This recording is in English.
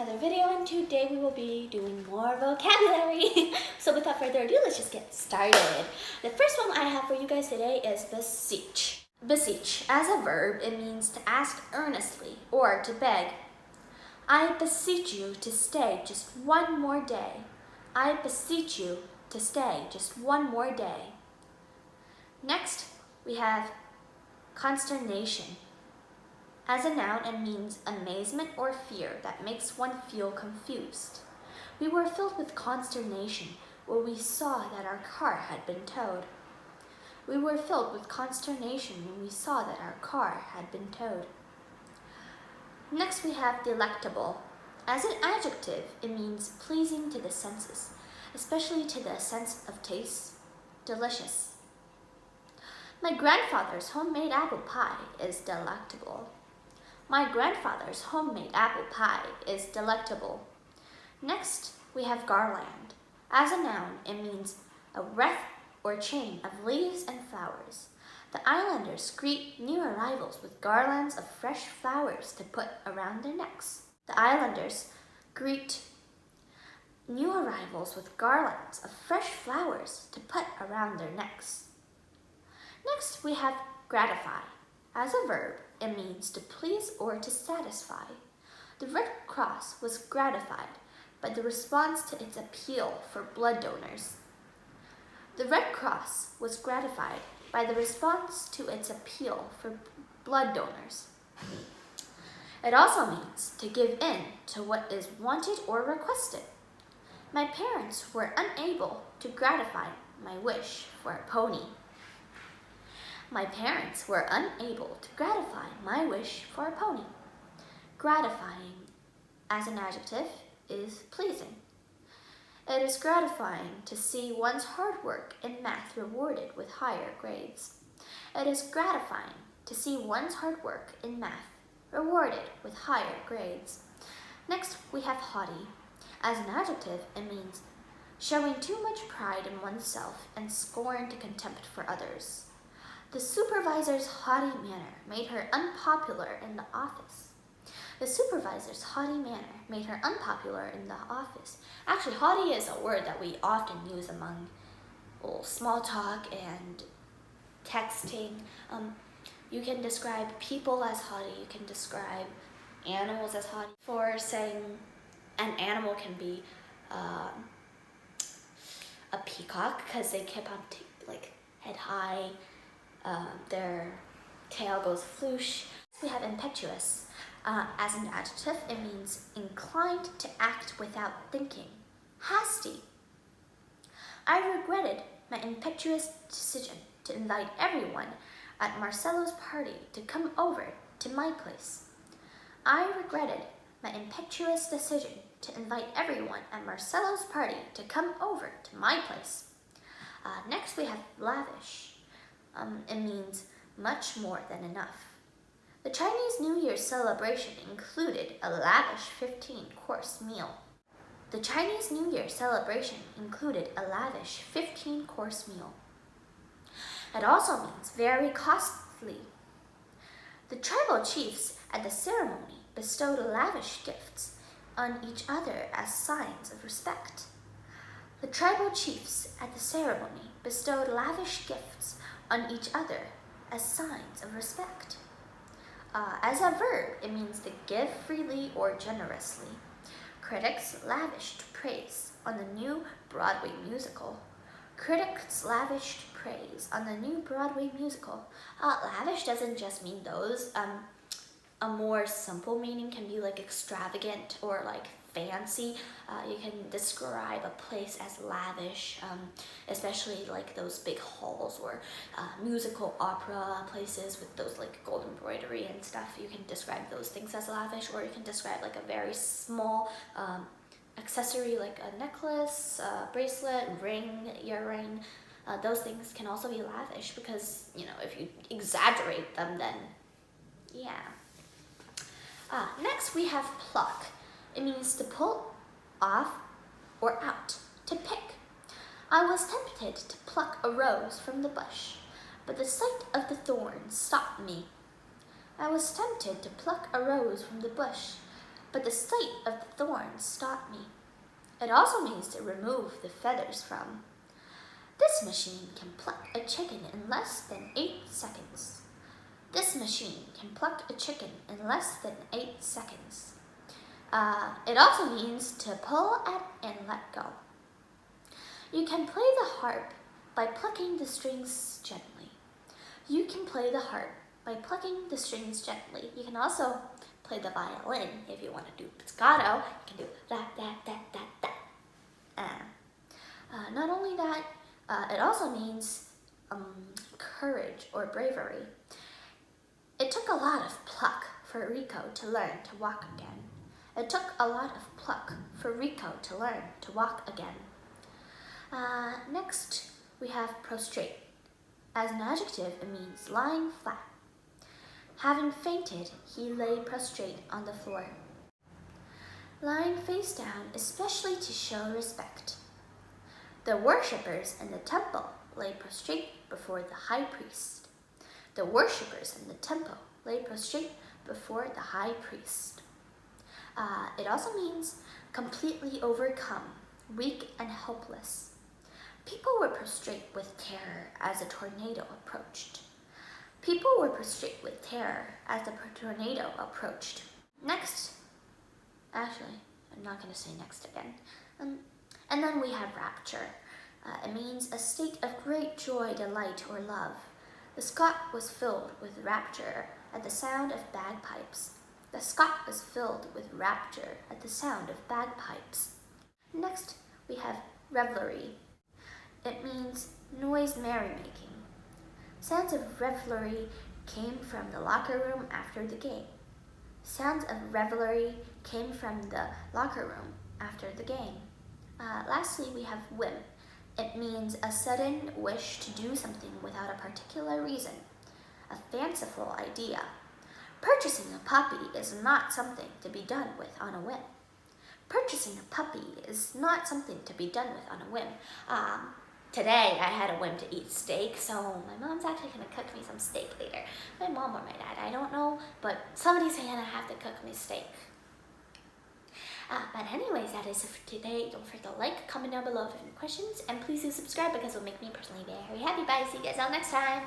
another video, and today we will be doing more vocabulary. So without further ado, let's just get started. The first one I have for you guys today is beseech. Beseech, as a verb, it means to ask earnestly or to beg. I beseech you to stay just one more day. I beseech you to stay just one more day. Next, we have consternation. As a noun, it means amazement or fear that makes one feel confused. We were filled with consternation when we saw that our car had been towed. We were filled with consternation when we saw that our car had been towed. Next, we have delectable. As an adjective, it means pleasing to the senses, especially to the sense of taste, delicious. My grandfather's homemade apple pie is delectable. My grandfather's homemade apple pie is delectable. Next, we have garland. As a noun, it means a wreath or chain of leaves and flowers. The islanders greet new arrivals with garlands of fresh flowers to put around their necks. The islanders greet new arrivals with garlands of fresh flowers to put around their necks. Next, we have gratify. As a verb, it means to please or to satisfy. The Red Cross was gratified by the response to its appeal for blood donors. The Red Cross was gratified by the response to its appeal for blood donors. It also means to give in to what is wanted or requested. My parents were unable to gratify my wish for a pony. My parents were unable to gratify my wish for a pony. Gratifying, as an adjective, is pleasing. It is gratifying to see one's hard work in math rewarded with higher grades. It is gratifying to see one's hard work in math rewarded with higher grades. Next, we have haughty. As an adjective, it means showing too much pride in oneself and scorn to contempt for others. The supervisor's haughty manner made her unpopular in the office. The supervisor's haughty manner made her unpopular in the office. Actually, haughty is a word that we often use among small talk and texting. You can describe people as haughty. You can describe animals as haughty. For saying an animal can be a peacock because they keep on head high. Their tail goes floosh. We have impetuous. As an adjective, it means inclined to act without thinking. Hasty. I regretted my impetuous decision to invite everyone at Marcelo's party to come over to my place. I regretted my impetuous decision to invite everyone at Marcelo's party to come over to my place. Next, we have lavish. It means much more than enough. The Chinese New Year celebration included a lavish 15-course meal. The Chinese New Year celebration included a lavish 15-course meal. It also means very costly. The tribal chiefs at the ceremony bestowed lavish gifts on each other as signs of respect. The tribal chiefs at the ceremony bestowed lavish gifts on each other as signs of respect. As a verb, it means to give freely or generously. Critics lavished praise on the new Broadway musical. Critics lavished praise on the new Broadway musical. Lavish doesn't just mean those. A more simple meaning can be extravagant or fancy. You can describe a place as lavish, especially those big halls or musical opera places with those gold embroidery and stuff. You can describe those things as lavish, or you can describe a very small accessory like a necklace, bracelet, ring, earring. Those things can also be lavish because, if you exaggerate them, then yeah. Next we have pluck. It means to pull off or out, to pick. I was tempted to pluck a rose from the bush, but the sight of the thorns stopped me. I was tempted to pluck a rose from the bush, but the sight of the thorns stopped me. It also means to remove the feathers from. This machine can pluck a chicken in less than 8 seconds. This machine can pluck a chicken in less than 8 seconds. It also means to pull at and let go. You can play the harp by plucking the strings gently. You can play the harp by plucking the strings gently. You can also play the violin if you want to do pizzicato. You can do da da da da da. Not only that, it also means courage or bravery. It took a lot of pluck for Rico to learn to walk again. It took a lot of pluck for Rico to learn to walk again. Next, we have prostrate. As an adjective, it means lying flat. Having fainted, he lay prostrate on the floor. Lying face down, especially to show respect. The worshippers in the temple lay prostrate before the high priest. The worshippers in the temple lay prostrate before the high priest. It also means completely overcome, weak and helpless. People were prostrate with terror as a tornado approached. People were prostrate with terror as the tornado approached. Next, actually, I'm not going to say next again. And then we have rapture. It means a state of great joy, delight, or love. The Scot was filled with rapture at the sound of bagpipes. The Scot was filled with rapture at the sound of bagpipes. Next, we have revelry. It means noise merrymaking. Sounds of revelry came from the locker room after the game. Sounds of revelry came from the locker room after the game. Lastly, we have whim. It means a sudden wish to do something without a particular reason, a fanciful idea. Purchasing a puppy is not something to be done with on a whim. Purchasing a puppy is not something to be done with on a whim. Today I had a whim to eat steak, so my mom's actually going to cook me some steak later. My mom or my dad, I don't know, but somebody's going to have to cook me steak. But anyways, that is it for today. Don't forget to like, comment down below if you have any questions, and please do subscribe because it'll make me personally very happy. Bye, see you guys all next time.